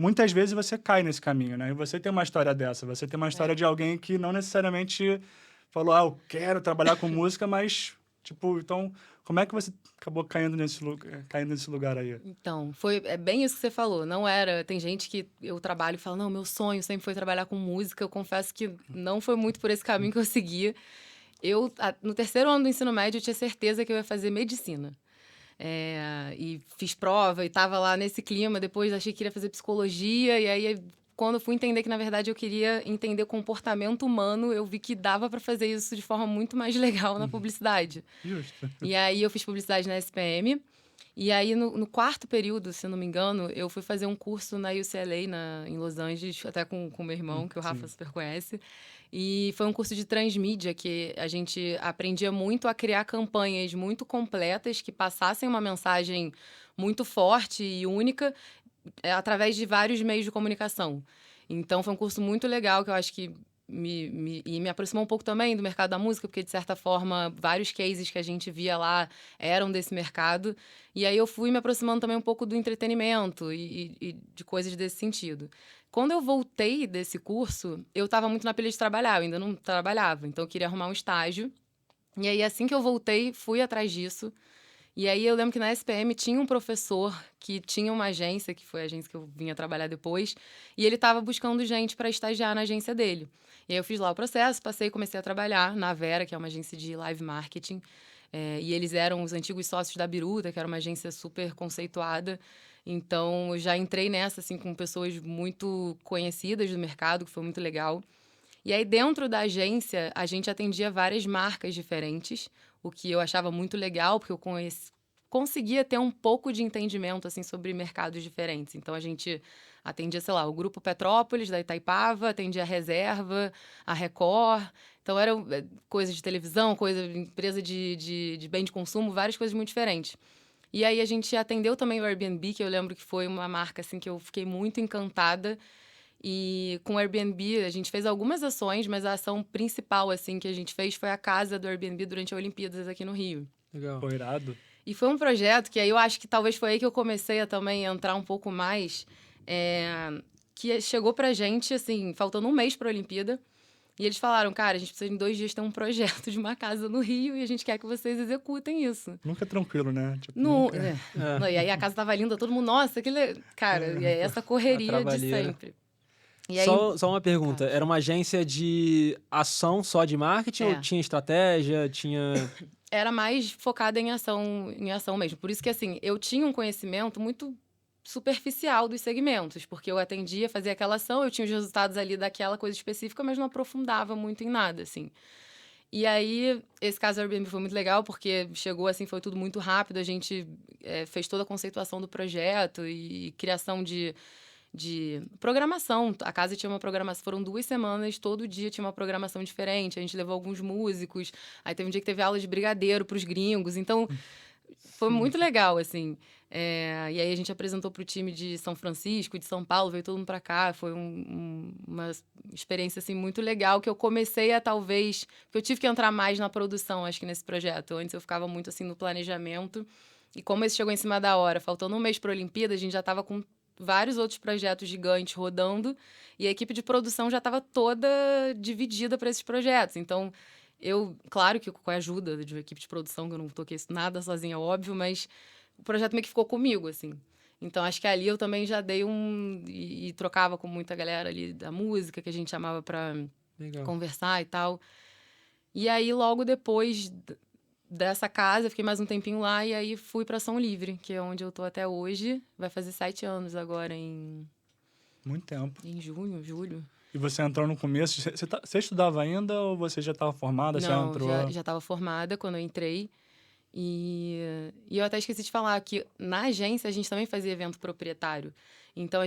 muitas vezes você cai nesse caminho, né? E você tem uma história dessa, você tem uma história de alguém que não necessariamente falou, eu quero trabalhar com música, mas, tipo, então, como é que você acabou caindo nesse lugar aí? Então, é bem isso que você falou, não era tem gente que eu trabalho e fala: "Não, meu sonho sempre foi trabalhar com música", eu confesso que não foi muito por esse caminho que eu seguia. No terceiro ano do ensino médio, eu tinha certeza que eu ia fazer medicina. E fiz prova e estava lá nesse clima, depois achei que iria fazer psicologia, e aí quando eu fui entender que, na verdade, eu queria entender o comportamento humano, eu vi que dava para fazer isso de forma muito mais legal na publicidade. Justo. E aí eu fiz publicidade na SPM, e aí no quarto período, se eu não me engano, eu fui fazer um curso na UCLA, em Los Angeles, até com meu irmão, que o Rafa Sim. super conhece. E foi um curso de transmídia que a gente aprendia muito a criar campanhas muito completas que passassem uma mensagem muito forte e única através de vários meios de comunicação. Então foi um curso muito legal que eu acho que me aproximou um pouco também do mercado da música, porque de certa forma vários cases que a gente via lá eram desse mercado. E aí eu fui me aproximando também um pouco do entretenimento e de coisas desse sentido. Quando eu voltei desse curso, eu estava muito na pilha de trabalhar, eu ainda não trabalhava, então eu queria arrumar um estágio. E aí, assim que eu voltei, fui atrás disso. E aí eu lembro que na SPM tinha um professor que tinha uma agência, que foi a agência que eu vinha trabalhar depois, e ele estava buscando gente para estagiar na agência dele. E aí eu fiz lá o processo, passei e comecei a trabalhar na Vera, que é uma agência de live marketing. E eles eram os antigos sócios da Biruta, que era uma agência super conceituada. Então eu já entrei nessa, assim, com pessoas muito conhecidas do mercado, que foi muito legal. E aí, dentro da agência, a gente atendia várias marcas diferentes, o que eu achava muito legal, porque eu conseguia ter um pouco de entendimento, assim, sobre mercados diferentes. Então, a gente atendia, sei lá, o Grupo Petrópolis, da Itaipava, atendia a Reserva, a Record. Então, eram coisas de televisão, empresa de bem de consumo, várias coisas muito diferentes. E aí, a gente atendeu também o Airbnb, que eu lembro que foi uma marca, assim, que eu fiquei muito encantada. E com o Airbnb, a gente fez algumas ações, mas a ação principal, assim, que a gente fez foi a casa do Airbnb durante as Olimpíadas aqui no Rio. Legal. Pô, irado. E foi um projeto que aí eu acho que talvez foi aí que eu comecei a também entrar um pouco mais, que chegou pra gente, assim, faltando um mês pra Olimpíada. E eles falaram, cara, a gente precisa em 2 dias ter um projeto de uma casa no Rio e a gente quer que vocês executem isso. Nunca é tranquilo, né? Tipo, No, nunca... Não, e aí a casa tava linda, todo mundo, nossa, cara, e é essa correria de trabalheira. sempre. E aí, Só uma pergunta, cara, era uma agência de ação só de marketing ou é. tinha estratégia, tinha... Era mais focada em ação mesmo. Por isso que, assim, eu tinha um conhecimento muito superficial dos segmentos, porque eu atendia, fazia aquela ação, eu tinha os resultados ali daquela coisa específica, mas não aprofundava muito em nada, assim. E aí, esse caso do Airbnb foi muito legal, porque chegou, assim, foi tudo muito rápido, a gente fez toda a conceituação do projeto e criação de programação. A casa tinha uma programação, foram 2 semanas, todo dia tinha uma programação diferente. A gente levou alguns músicos, aí teve um dia que teve aula de brigadeiro para os gringos. Então, foi muito legal, assim. E aí a gente apresentou para o time de São Francisco, de São Paulo, veio todo mundo para cá. Foi uma experiência, assim, muito legal, que eu comecei a talvez... Porque eu tive que entrar mais na produção, acho que nesse projeto. Antes eu ficava muito, assim, no planejamento. E como esse chegou em cima da hora, faltando um mês para a Olimpíada, a gente já estava com vários outros projetos gigantes rodando e a equipe de produção já estava toda dividida para esses projetos. Então, claro que com a ajuda de uma equipe de produção, que eu não toquei isso nada sozinha, óbvio, mas o projeto meio que ficou comigo, assim. Então, acho que ali eu também já dei e trocava com muita galera ali da música, que a gente chamava para conversar e tal. E aí, logo depois dessa casa, eu fiquei mais um tempinho lá e aí fui para São Livre, que é onde eu tô até hoje. Vai fazer 7 anos agora Muito tempo. em junho, julho. E você entrou no começo, você estudava ainda ou você já estava formada, já Não, entrou? já estava formada quando eu entrei. E eu até esqueci de falar que na agência a gente também fazia evento proprietário. Então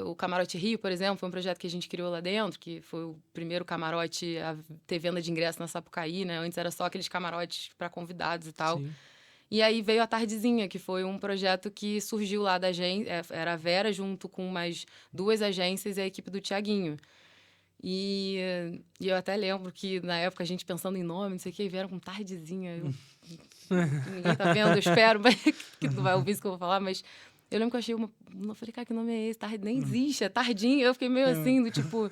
o Camarote Rio, por exemplo, foi um projeto que a gente criou lá dentro, que foi o primeiro camarote a ter venda de ingresso na Sapucaí, né? Antes era só aqueles camarotes para convidados e tal. Sim. E aí veio a Tardezinha, que foi um projeto que surgiu lá da agência, era a Vera junto com mais 2 agências e a equipe do Tiaguinho. E eu até lembro que na época a gente pensando em nome, não sei o que, vieram com Tardezinha. Ninguém tá vendo, eu espero que não vai ouvir isso que eu vou falar, mas Eu lembro que eu achei eu falei, cara, que nome é esse? Nem existe, é Tardim. Eu fiquei meio assim, do tipo...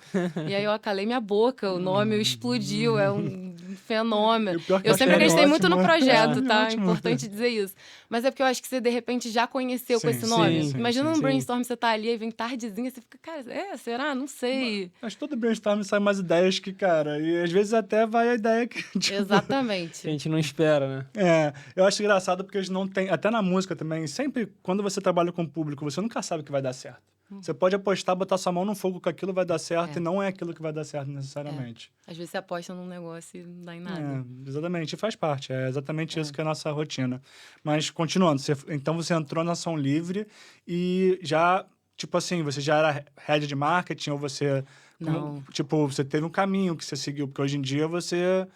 E aí eu acalei minha boca, o nome explodiu, é um fenômeno. E o pior que Eu acho sempre que é acreditei muito ótimo, no projeto, é tá? É ótimo. importante dizer isso. Mas é porque eu acho que você, de repente, já conheceu com Sim, esse nome. sim, Imagina sim, num sim. brainstorm, você tá ali, aí vem Tardezinha, você fica, cara, será? Não sei. Mas todo brainstorm sai umas ideias que, cara, e às vezes até vai a ideia que, tipo... Que a Exatamente. gente não espera, né? Eu acho engraçado porque eles não têm... Até na música também, sempre, quando você trabalha com o público, você nunca sabe o que vai dar certo. Você pode apostar, botar sua mão no fogo que aquilo vai dar certo É. e não é aquilo que vai dar certo necessariamente. Às vezes você aposta num negócio e não dá em nada. Exatamente, e faz parte. É exatamente isso que é a nossa rotina. Mas, continuando, então você entrou na Ação Livre e já, tipo assim, você já era head de marketing ou você... Não. Tipo, você teve um caminho que você seguiu, porque hoje em dia você...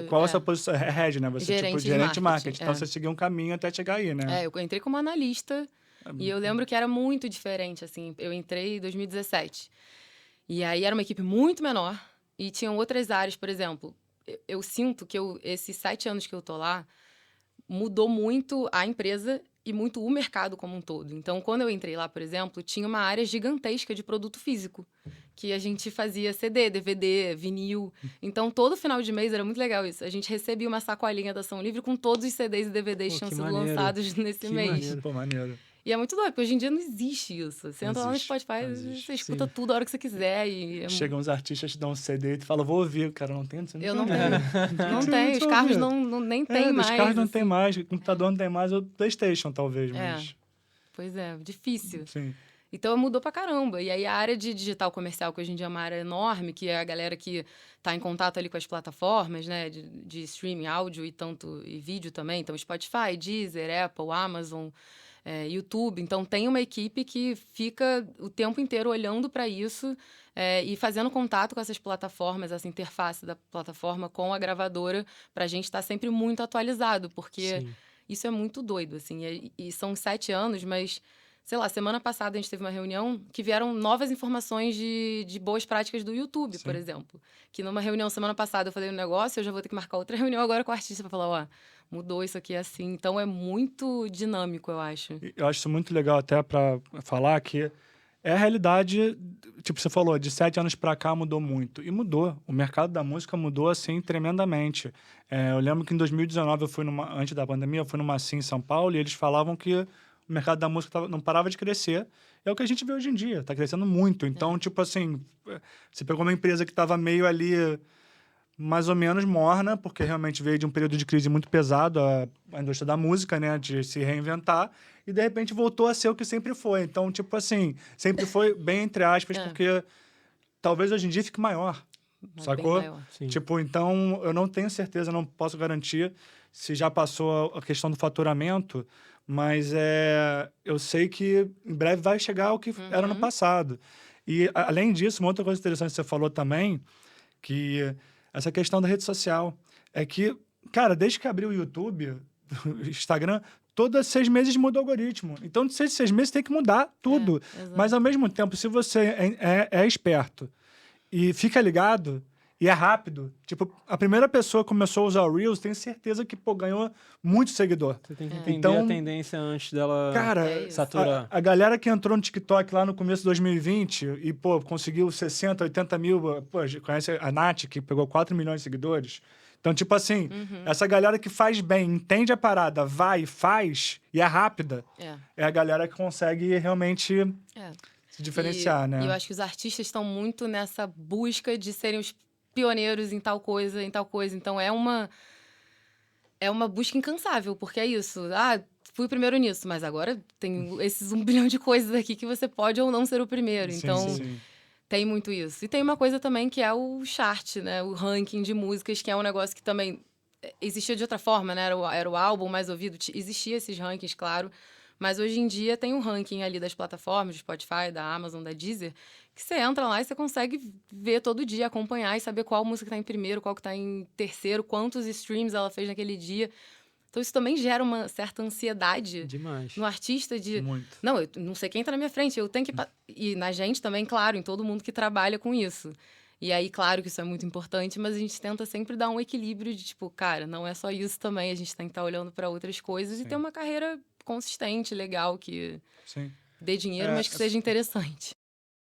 Qual é a sua posição? É head, né? Você, Gerente tipo, de gerente de marketing. marketing, Então, você seguiu um caminho até chegar aí, né? eu entrei como analista e eu lembro que era muito diferente, assim. Eu entrei em 2017. E aí era uma equipe muito menor e tinham outras áreas, por exemplo. Eu sinto que esses 7 anos que eu tô lá, mudou muito a empresa e muito o mercado como um todo. Então, quando eu entrei lá, por exemplo, tinha uma área gigantesca de produto físico, que a gente fazia CD, DVD, vinil. Então, todo final de mês era muito legal isso. A gente recebia uma sacolinha da Ação Livre com todos os CDs e DVDs que tinham que sido maneiro. lançados nesse Que mês. maneiro. Pô, maneiro. E é muito doido, porque hoje em dia não existe isso. Você Não entra lá no existe, Spotify, não existe. você escuta Sim. tudo a hora que você quiser. E Chegam uns artistas, te dão um CD e tu fala, vou ouvir. Cara, não tem? eu não tem. tenho. Não Você tem. Os vai carros ouvir. nem tem mais. Os carros não tem assim. mais, o computador não tem mais, o PlayStation talvez, É. mas... Pois é, difícil. Sim. Então mudou pra caramba. E aí a área de digital comercial, que hoje em dia é uma área enorme, que é a galera que tá em contato ali com as plataformas, né, de streaming, áudio e vídeo também. Então, Spotify, Deezer, Apple, Amazon, YouTube. Então, tem uma equipe que fica o tempo inteiro olhando para isso e fazendo contato com essas plataformas, essa interface da plataforma com a gravadora, pra gente estar sempre muito atualizado, porque Sim. isso é muito doido, assim. E são 7 anos, mas... Sei lá, semana passada a gente teve uma reunião que vieram novas informações de boas práticas do YouTube, Sim. por exemplo. Que numa reunião semana passada eu falei um negócio, eu já vou ter que marcar outra reunião agora com o artista pra falar, ó, mudou isso aqui assim. Então é muito dinâmico, eu acho. Eu acho isso muito legal até para falar que é a realidade, tipo, você falou, de 7 anos para cá mudou muito. E mudou. O mercado da música mudou, assim, tremendamente. Eu lembro que em 2019, antes da pandemia, eu fui numa CIM em São Paulo e eles falavam que o mercado da música não parava de crescer. É o que a gente vê hoje em dia, tá crescendo muito. Então, tipo assim, você pegou uma empresa que estava meio ali, mais ou menos morna, porque realmente veio de um período de crise muito pesado, a indústria da música, né, de se reinventar, e de repente voltou a ser o que sempre foi. Então, tipo assim, sempre foi bem entre aspas, porque talvez hoje em dia fique maior, sacou? Bem maior. Sim. Tipo, então, eu não tenho certeza, não posso garantir se já passou a questão do faturamento, mas eu sei que em breve vai chegar ao que era no passado. E, além disso, uma outra coisa interessante que você falou também, que essa questão da rede social, é que, cara, desde que abriu o YouTube, o Instagram, todos 6 meses muda o algoritmo. Então, de 6 meses tem que mudar tudo. Exato. Mas, ao mesmo tempo, se você é esperto e fica ligado, e é rápido. Tipo, a primeira pessoa que começou a usar o Reels, tenho certeza que, ganhou muito seguidor. Você tem que entender Então, a tendência antes dela Cara, saturar. a galera que entrou no TikTok lá no começo de 2020 e, conseguiu 60, 80 mil... Pô, conhece a Nath, que pegou 4 milhões de seguidores? Então, tipo assim, essa galera que faz bem, entende a parada, vai e faz, e é rápida, é a galera que consegue realmente se diferenciar, né? E eu acho que os artistas estão muito nessa busca de serem os pioneiros em tal coisa, Então, é uma busca incansável, porque é isso. Fui o primeiro nisso, mas agora tem esses 1 bilhão de coisas aqui que você pode ou não ser o primeiro. Sim, Então, sim. tem muito isso. E tem uma coisa também que é o chart, né? O ranking de músicas, que é um negócio que também existia de outra forma, né? Era o álbum mais ouvido. Existia esses rankings, claro. Mas hoje em dia tem um ranking ali das plataformas, do Spotify, da Amazon, da Deezer, que você entra lá e você consegue ver todo dia, acompanhar e saber qual música está em primeiro, qual que está em terceiro, quantos streams ela fez naquele dia. Então, isso também gera uma certa ansiedade Demais. no artista de... Muito. Não, eu não sei quem tá na minha frente, eu tenho que... E na gente também, claro, em todo mundo que trabalha com isso. E aí, claro que isso é muito importante, mas a gente tenta sempre dar um equilíbrio de, tipo, cara, não é só isso também, a gente tem que estar olhando para outras coisas e ter uma carreira consistente, legal, que Sim. dê dinheiro, É, mas que seja interessante.